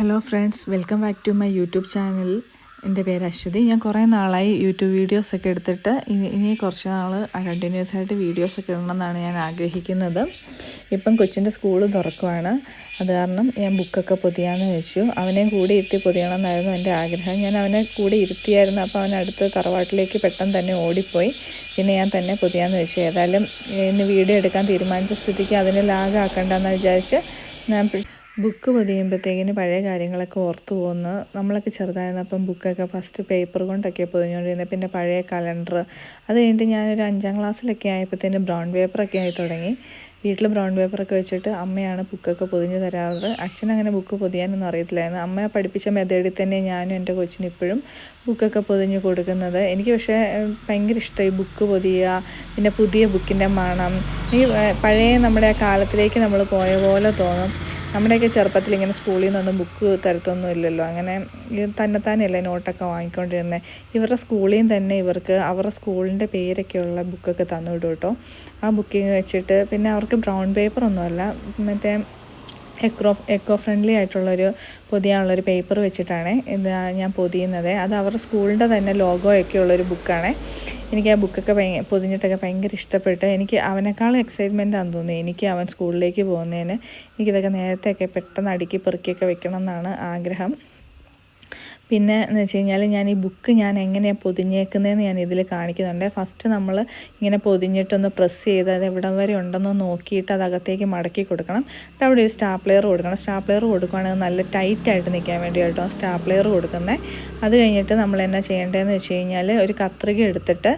Hello friends, welcome back to my YouTube channel. എൻ്റെ പേര് അശ്വതി. ഞാൻ കുറേ നാളായി യൂട്യൂബ് വീഡിയോസൊക്കെ എടുത്തിട്ട് ഇനി കുറച്ച് നാൾ കണ്ടിന്യൂസ് ആയിട്ട് വീഡിയോസൊക്കെ ഇടണമെന്നാണ് ഞാൻ ആഗ്രഹിക്കുന്നത്. ഇപ്പം കൊച്ചിൻ്റെ സ്കൂൾ തുറക്കുവാണ്. അത് കാരണം ഞാൻ ബുക്കൊക്കെ പൊതിയാമെന്ന് വെച്ചു. അവനെയും കൂടി ഇരുത്തി പൊതിയണമെന്നായിരുന്നു എൻ്റെ ആഗ്രഹം. ഞാൻ അവനെ കൂടി ഇരുത്തിയായിരുന്നു. അപ്പോൾ അവൻ അടുത്ത തറവാട്ടിലേക്ക് പെട്ടെന്ന് തന്നെ ഓടിപ്പോയി. പിന്നെ ഞാൻ തന്നെ പൊതിയാമെന്ന് വെച്ചു. ഏതായാലും ഇന്ന് വീഡിയോ എടുക്കാൻ തീരുമാനിച്ച സ്ഥിതിക്ക് അതിന് ലാഗാക്കണ്ടെന്ന് വിചാരിച്ച് ഞാൻ ബുക്ക് പൊതിയുമ്പോഴത്തേക്കിന് പഴയ കാര്യങ്ങളൊക്കെ ഓർത്തു പോകുന്നു. നമ്മളൊക്കെ ചെറുതായിരുന്നപ്പം ബുക്കൊക്കെ ഫസ്റ്റ് പേപ്പർ കൊണ്ടൊക്കെ പൊതിഞ്ഞുകൊണ്ടിരുന്നത്. പിന്നെ പഴയ കലണ്ടർ, അത് കഴിഞ്ഞിട്ട് ഞാനൊരു 5ാം ക്ലാസ്സിലൊക്കെ ആയപ്പോഴത്തേന് ബ്രൗൺ പേപ്പറൊക്കെ ആയി തുടങ്ങി. വീട്ടിൽ ബ്രൗൺ പേപ്പറൊക്കെ വെച്ചിട്ട് അമ്മയാണ് ബുക്കൊക്കെ പൊതിഞ്ഞ് തരാറ്. അച്ഛനങ്ങനെ ബുക്ക് പൊതിയാനൊന്നും അറിയത്തില്ലായിരുന്നു. അമ്മ പഠിപ്പിച്ച മെത്തേഡിൽ തന്നെ ഞാനും എൻ്റെ കൊച്ചിന് ഇപ്പോഴും ബുക്കൊക്കെ പൊതിഞ്ഞ് കൊടുക്കുന്നത്. എനിക്ക് പക്ഷേ ഭയങ്കര ഇഷ്ടമായി ബുക്ക് പൊതിയുക. പിന്നെ പുതിയ ബുക്കിൻ്റെ മണം, ഈ പഴയ നമ്മുടെ കാലത്തിലേക്ക് നമ്മൾ പോയ പോലെ തോന്നും. നമ്മുടെയൊക്കെ ചെറുപ്പത്തിൽ ഇങ്ങനെ സ്കൂളിൽ നിന്നൊന്നും ബുക്ക് തരത്തൊന്നും ഇല്ലല്ലോ. അങ്ങനെ തന്നെത്താനെയല്ലേ നോട്ടൊക്കെ വാങ്ങിക്കൊണ്ടിരുന്നത്. ഇവരുടെ സ്കൂളിൽ നിന്ന് തന്നെ ഇവർക്ക് അവരുടെ സ്കൂളിൻ്റെ പേരൊക്കെയുള്ള ബുക്കൊക്കെ തന്നു വിടും കേട്ടോ. ആ ബുക്കിങ് വെച്ചിട്ട് പിന്നെ അവർക്ക് ബ്രൗൺ പേപ്പറൊന്നുമല്ല, മറ്റേ എക്കോ ഫ്രണ്ട്ലി ആയിട്ടുള്ളൊരു പൊതിയാനുള്ളൊരു പേപ്പർ വെച്ചിട്ടാണ് ഇത് ഞാൻ പൊതിയുന്നത്. അത് അവരുടെ സ്കൂളിൻ്റെ തന്നെ ലോഗോയൊക്കെ ഉള്ളൊരു ബുക്കാണ്. എനിക്ക് ആ ബുക്കൊക്കെ പൊതിഞ്ഞിട്ടൊക്കെ ഭയങ്കര ഇഷ്ടപ്പെട്ട്. എനിക്ക് അവനേക്കാളും എക്സൈറ്റ്മെൻ്റ് ആണെന്ന് തോന്നി എനിക്ക് അവൻ സ്കൂളിലേക്ക് പോകുന്നതിന്. എനിക്കിതൊക്കെ നേരത്തെയൊക്കെ പെട്ടെന്ന് അടുക്കി പെറുക്കിയൊക്കെ വെക്കണം എന്നാണ് ആഗ്രഹം. പിന്നെ എന്ന് വെച്ച് കഴിഞ്ഞാൽ ഞാൻ ഈ ബുക്ക് ഞാൻ എങ്ങനെയാണ് പൊതിഞ്ഞേക്കുന്നതെന്ന് ഞാൻ ഇതിൽ കാണിക്കുന്നുണ്ട്. ഫസ്റ്റ് നമ്മൾ ഇങ്ങനെ പൊതിഞ്ഞിട്ടൊന്ന് പ്രസ് ചെയ്ത് അത് എവിടം വരെ ഉണ്ടെന്ന് നോക്കിയിട്ട് അത് അകത്തേക്ക് മടക്കി കൊടുക്കണം. എന്നിട്ട് അവിടെ ഒരു സ്റ്റാപ്ലെയർ കൊടുക്കണം. സ്റ്റാപ്ലെയർ കൊടുക്കുകയാണെങ്കിൽ നല്ല ടൈറ്റായിട്ട് നിൽക്കാൻ വേണ്ടി കേട്ടോ സ്റ്റാപ്ലെയർ കൊടുക്കുന്നത്. അത് കഴിഞ്ഞിട്ട് നമ്മൾ എന്നാ ചെയ്യേണ്ടതെന്ന് വെച്ച് കഴിഞ്ഞാൽ ഒരു കത്രിക എടുത്തിട്ട്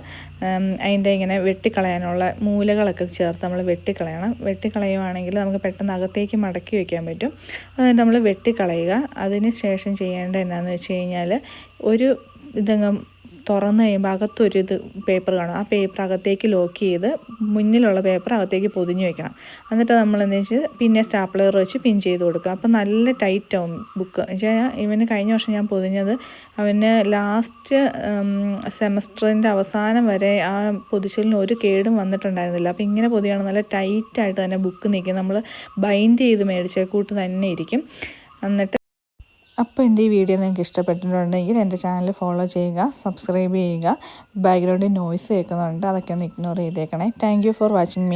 അതിൻ്റെ ഇങ്ങനെ വെട്ടിക്കളയാനുള്ള മൂലകളൊക്കെ ചേർത്ത് നമ്മൾ വെട്ടിക്കളയുവാണെങ്കിൽ നമുക്ക് പെട്ടെന്ന് അകത്തേക്ക് മടക്കി വയ്ക്കാൻ പറ്റും. അതുകൊണ്ട് നമ്മൾ വെട്ടിക്കളയുക. അതിന് ശേഷം ചെയ്യേണ്ടത് എന്നാന്ന് വെച്ച് കഴിഞ്ഞാൽ ഒരു ഇതങ്ങ് തുറന്ന് കഴിയുമ്പോൾ അകത്തൊരു പേപ്പർ കാണും. ആ പേപ്പർ അകത്തേക്ക് ലോക്ക് ചെയ്ത് മുന്നിലുള്ള പേപ്പർ അകത്തേക്ക് പൊതിഞ്ഞ് വെക്കണം. എന്നിട്ട് നമ്മളെന്ന് വെച്ച് പിന്നെ സ്റ്റാപ്ലെയർ വെച്ച് പിൻ ചെയ്ത് കൊടുക്കുക. അപ്പോൾ നല്ല ടൈറ്റാവും ബുക്ക്. വെച്ചാൽ ഇവന് കഴിഞ്ഞ വർഷം ഞാൻ പൊതിഞ്ഞത് അവന് ലാസ്റ്റ് സെമസ്റ്ററിൻ്റെ അവസാനം വരെ ആ പൊതിച്ചലിന് ഒരു കേടും വന്നിട്ടുണ്ടായിരുന്നില്ല. അപ്പോൾ ഇങ്ങനെ പൊതിയാണ് നല്ല ടൈറ്റായിട്ട് തന്നെ ബുക്ക് നിൽക്കും. നമ്മൾ ബൈൻഡ് ചെയ്ത് മേടിച്ച കൂട്ട് തന്നെ ഇരിക്കും. എന്നിട്ട് അപ്പോൾ എൻ്റെ ഈ വീഡിയോ നിങ്ങൾക്ക് ഇഷ്ടപ്പെട്ടിട്ടുണ്ടെങ്കിൽ എൻ്റെ ചാനൽ ഫോളോ ചെയ്യുക, സബ്സ്ക്രൈബ് ചെയ്യുക. ബാക്ക്ഗ്രൗണ്ടിൽ നോയ്സ് കേൾക്കുന്നുണ്ട്, അതൊക്കെ ഒന്ന് ഇഗ്നോർ ചെയ്തേക്കണേ. Thank you for watching me.